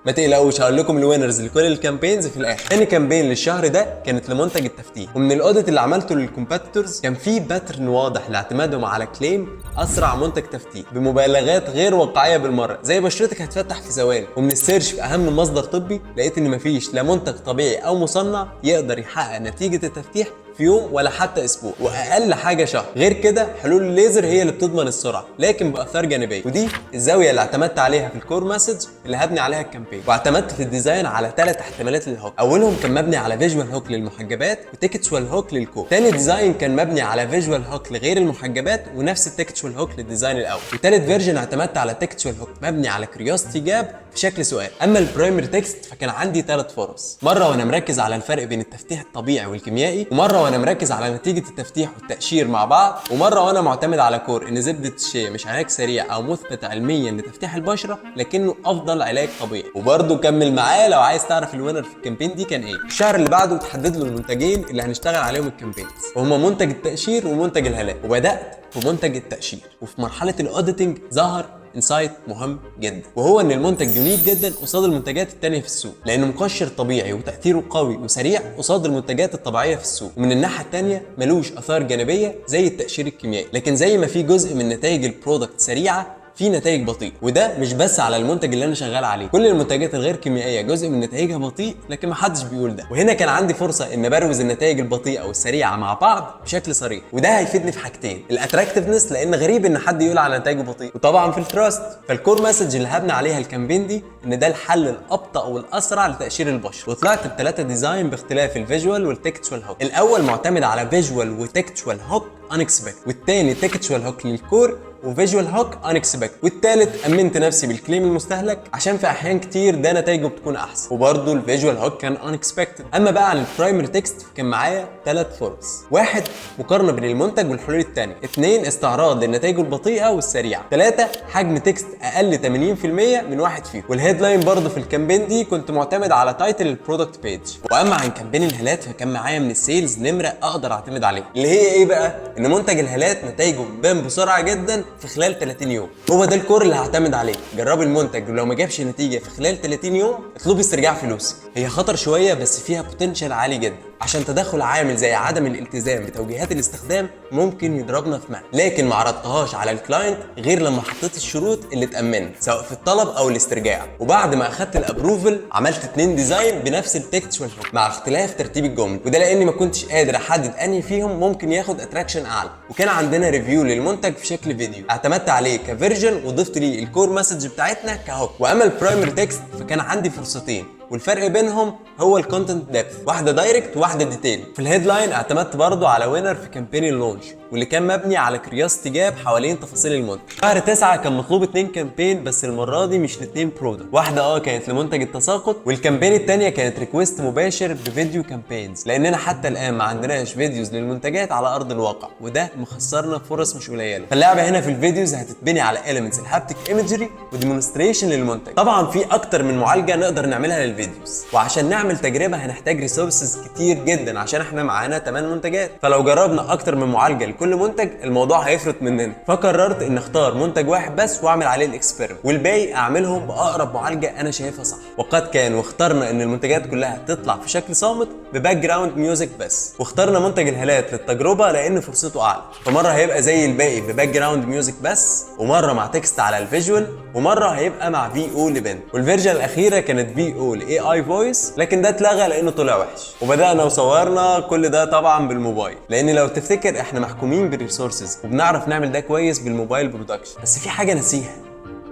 ما تقلقوش هقول لكم الوينرز لكل الكامبينز في الاخر. تاني كامبين للشهر ده كانت لمنتج التفتيح، ومن الاوديت اللي عملته للكومبيتيتورز كان في باترن واضح لاعتمادهم على كليم اسرع منتج تفتيح بمبالغات غير واقعيه بالمره، زي بشرتك هتفتح في ثواني. ومن السيرش في اهم مصدر طبي لقيت ان مفيش لا منتج طبيعي او مصنع يقدر يحقق نتيجه التفتيح في يوم ولا حتى اسبوع، واقل حاجه شهر. غير كده حلول الليزر هي اللي بتضمن السرعه لكن باثار جانبيه، ودي الزاويه اللي اعتمدت عليها في الكور مسج اللي هبني عليها الكامبين. واعتمدت في الديزاين على 3 احتمالات للهوك، اولهم كان مبني على فيجوال هوك للمحجبات وتكستوال هوك للكور. تاني ديزاين كان مبني على فيجوال هوك لغير المحجبات ونفس التكستوال هوك للديزاين الاول. وتالت فيرجن اعتمدت على تكستوال هوك مبني على كريوستي جاب في شكل سؤال. اما البرايمري تكست فكان عندي 3 فرص، مره وانا مركز على الفرق بين التفتيح الطبيعي والكيميائي، ومره وانا مركز على نتيجه التفتيح والتقشير مع بعض، ومره وانا معتمد على كور ان زبده الشيا مش علاج سريع او مثبت علميا لتفتيح البشره لكنه افضل علاج طبيعي. وبرده كمل معايا لو عايز تعرف الوينر في الكامبين دي كان ايه. الشهر اللي بعده تحدد له المنتجين اللي هنشتغل عليهم الكامبينز، وهما منتج التقشير ومنتج الهالات. وبدات بمنتج التقشير، وفي مرحله الاوديتنج ظهر انسايت مهم جدا، وهو ان المنتج يونيك جدا قصاد المنتجات التانية في السوق، لانه مقشر طبيعي وتاثيره قوي وسريع قصاد المنتجات الطبيعيه في السوق. ومن الناحيه التانية ملوش اثار جانبيه زي التقشير الكيميائي، لكن زي ما في جزء من نتائج البرودكت سريعه في نتائج بطيئه، وده مش بس على المنتج اللي انا شغال عليه، كل المنتجات الغير كيميائيه جزء من نتائجها بطيء لكن ما حدش بيقول ده. وهنا كان عندي فرصه ان بروز النتائج البطيئه والسريعه مع بعض بشكل صريح، وده هيفيدني في حاجتين، الاتراكتيفنس لان غريب ان حد يقول على نتائجه بطيء، وطبعا في التراست. فالكور مسج اللي هبني عليها الكامبين دي ان ده الحل الابطا والاسرع لتقشير البشره. وطلعت ب3 ديزاين باختلاف الفيجوال والتكستوال هوك. الاول معتمد على فيجوال وتكستوال هوك انكسبكت، والتاني تكستوال هوك للكور وفيجوال هوك انكسبكت، والتالت امنت نفسي بالكليم المستهلك عشان في احيان كتير ده نتائجه بتكون احسن، وبرده الفيجوال هوك كان انكسبكتد. اما بقى عن البرايمري تكست كان معايا 3 فرص، 1 مقارنه بين المنتج والحلول الثانيه، 2 استعراض للنتائج البطيئه والسريعه، 3 حجم تكست اقل 80% من واحد فيهم. والهيدلاين برده في الكامبين دي كنت معتمد على تايتل البرودكت بيج. واما عن كامبين الهالات فكان معايا من السيلز نمره اقدر اعتمد عليها، اللي هي ايه بقى؟ ان منتج الهالات نتائجه بتبان بسرعه جدا في خلال 30 يوم. هو ده الكور اللي هعتمد عليه. جربي المنتج ولو ما جابش نتيجه في خلال 30 يوم اطلبي استرجاع فلوسك. هي خطر شويه بس فيها بوتنشال عالي جدا، عشان تدخل عامل زي عدم الالتزام بتوجيهات الاستخدام ممكن يضربنا في معنى، لكن ما عرضتهاش على الكلاينت غير لما حطيت الشروط اللي تامنت سواء في الطلب او الاسترجاع. وبعد ما اخدت الابروفل عملت 2 ديزاين بنفس التكستوال هوك مع اختلاف ترتيب الجمل، وده لاني ما كنتش قادر احدد انهي فيهم ممكن ياخد اتراكشن اعلى. وكان عندنا ريفيو للمنتج في شكل فيديو اعتمدت عليه كفيرجن وضفت ليه الكور مسج بتاعتنا كهوك. واما البرايمري تكست فكان عندي فرصتين والفرق بينهم هو الكونتنت ديبث، واحده دايركت وواحده ديتيل. في الهيدلاين اعتمدت برضو على وينر في كامبين اللونش واللي كان مبني على كريوستي جاب حوالين تفاصيل المنتج. شهر 9 كان مطلوب 2 كامبين بس المره دي مش ل2 برودكت، واحده كانت لمنتج التساقط، والكامبين الثانيه كانت ريكويست مباشر بفيديو كامبينز، لاننا حتى الان ما عندناش فيديوز للمنتجات على ارض الواقع وده مخسرنا فرص مش قليله. فاللعبه هنا في الفيديوز هتتبني على اليمنتس الهابتيك ايمجري وديمونستريشن للمنتج. طبعا في اكتر من معالجه نقدر نعملها للفيديوز، وعشان نعمل تجربه هنحتاج ريسورسز كتير جدا عشان احنا معانا 8 منتجات، فلو جربنا اكتر من معالجه لكل منتج الموضوع هيفرط مننا. فقررت ان اختار منتج واحد بس واعمل عليه الاكسبيرمنت والباقي اعملهم باقرب معالجه انا شايفها صح. وقد كان واخترنا ان المنتجات كلها تطلع في شكل صامت بباك جراوند ميوزك بس، واخترنا منتج الهالات للتجربه لان فرصته اعلى، فمره هيبقى زي الباقي بباك جراوند ميوزك بس، ومره مع تكست على الفيجوال، ومره هيبقى مع في او لبنت، والفيرجن الاخيره كانت في او لاي اي فويس، لكن ده اتلغى لانه طلع وحش. وبدانا وصورنا كل ده طبعا بالموبايل، لان لو تفتكر احنا محكومين بالريسورسز وبنعرف نعمل ده كويس بالموبايل برودكشن. بس في حاجه نسيها،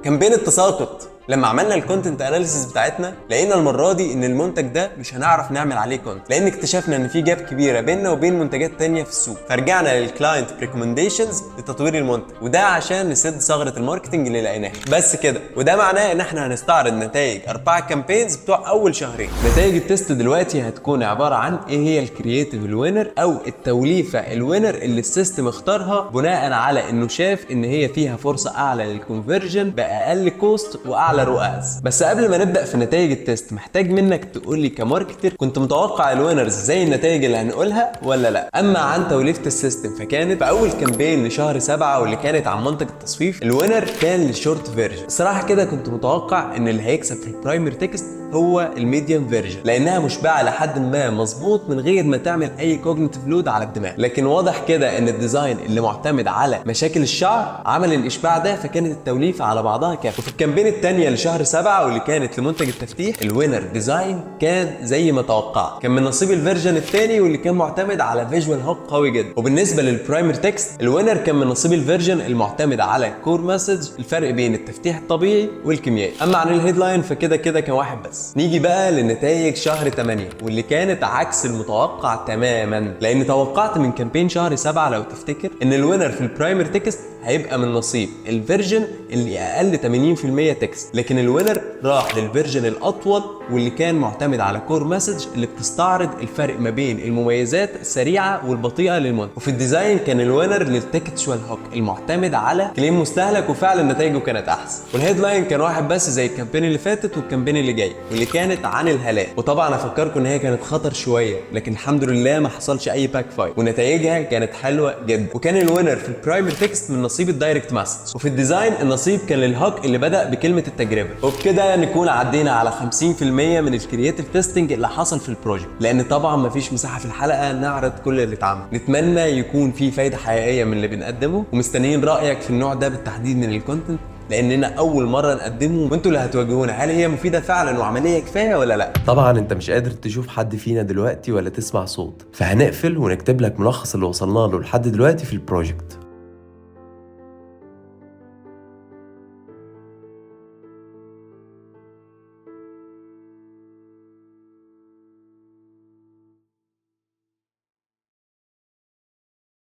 كان بين التساقط. لما عملنا الكونتنت اناليسيس بتاعتنا لقينا المره دي ان المنتج ده مش هنعرف نعمل عليه كونتنت، لان اكتشفنا ان في جاب كبيره بيننا وبين منتجات تانية في السوق. فرجعنا للكلاينت ريكومنديشنز لتطوير المنتج، وده عشان نسد ثغره الماركتنج اللي لقيناها. بس كده، وده معناه ان احنا هنستعرض نتائج 4 كامبينز بتوع اول شهرين. نتائج التست دلوقتي هتكون عباره عن ايه هي الكرييتيف الوينر او التوليفه الوينر اللي السيستم اختارها بناء على انه شاف ان هي فيها فرصه اعلى للكونفرجن باقل كوست واعلى رؤاس. بس قبل ما نبدا في نتائج التست، محتاج منك تقول لي كماركتر كنت متوقع الوينرز زي النتائج اللي هنقولها ولا لا. اما عن توليفه السيستم فكانت في اول كامبين لشهر 7 واللي كانت عن منتج التصفيف، الوينر كان للشورت فيرجن. الصراحه كده كنت متوقع ان اللي هيكسب في البرايمري تكست هو الميديوم فيرجن، لانها مشبعه لحد ما مظبوط من غير ما تعمل اي كوجنيتيف لود على الدماغ. لكن واضح كده ان الديزاين اللي معتمد على مشاكل الشعر عمل الاشباع ده، فكانت التوليفه على بعضها كافيه. وفي الكامبين الثانيه لشهر 7 واللي كانت لمنتج التفتيح، الوينر ديزاين كان زي ما توقعت، كان من نصيب الفيرجن الثاني واللي كان معتمد على فيجوال هوك قوي جدا. وبالنسبه للبرايمري تكست، الوينر كان من نصيب الفيرجن المعتمد على كور مسج، الفرق بين التفتيح الطبيعي والكيميائي. اما عن الهيدلاين فكده كان واحد بس. نيجي بقى لنتائج شهر 8 واللي كانت عكس المتوقع تماما، لان توقعت من كامبين شهر 7 لو تفتكر ان الوينر في البرايمري تكست هيبقى من نصيب الفيرجن اللي اقل 80% تكست، لكن الوينر راح للفيرجن الاطول واللي كان معتمد على كور مسج اللي بتستعرض الفرق ما بين المميزات السريعه والبطيئه للمنتج. وفي الديزاين كان الوينر للتكستشوال هوك المعتمد على كليم مستهلك، وفعلا نتائجه كانت احسن. والهيدلاين كان واحد بس زي الكامبين اللي فاتت والكامبين اللي جاي واللي كانت عن الهلاك. وطبعا افكركم ان هي كانت خطر شويه، لكن الحمد لله ما حصلش اي باك فاير ونتائجها كانت حلوه جدا. وكان الوينر في البرايمري تكست من نصيب الدايركت مسج، وفي الديزاين النصيب كان للهوك اللي بدا بكلمه التجربه. وبكده نكون عدينا على 50% من الكرييتيف تيستنج اللي حصل في البروجكت، لان طبعا ما فيش مساحه في الحلقه نعرض كل اللي اتعمل. نتمنى يكون في فايده حقيقيه من اللي بنقدمه، ومستنيين رايك في النوع ده بالتحديد من الكونتنت، لاننا اول مره نقدمه وانتوا اللي هتواجهونا هل هي مفيده فعلا وعمليه كفايه ولا لا. طبعا انت مش قادر تشوف حد فينا دلوقتي ولا تسمع صوت، فهنقفل ونكتب لك ملخص اللي وصلنا له لحد دلوقتي في البروجكت.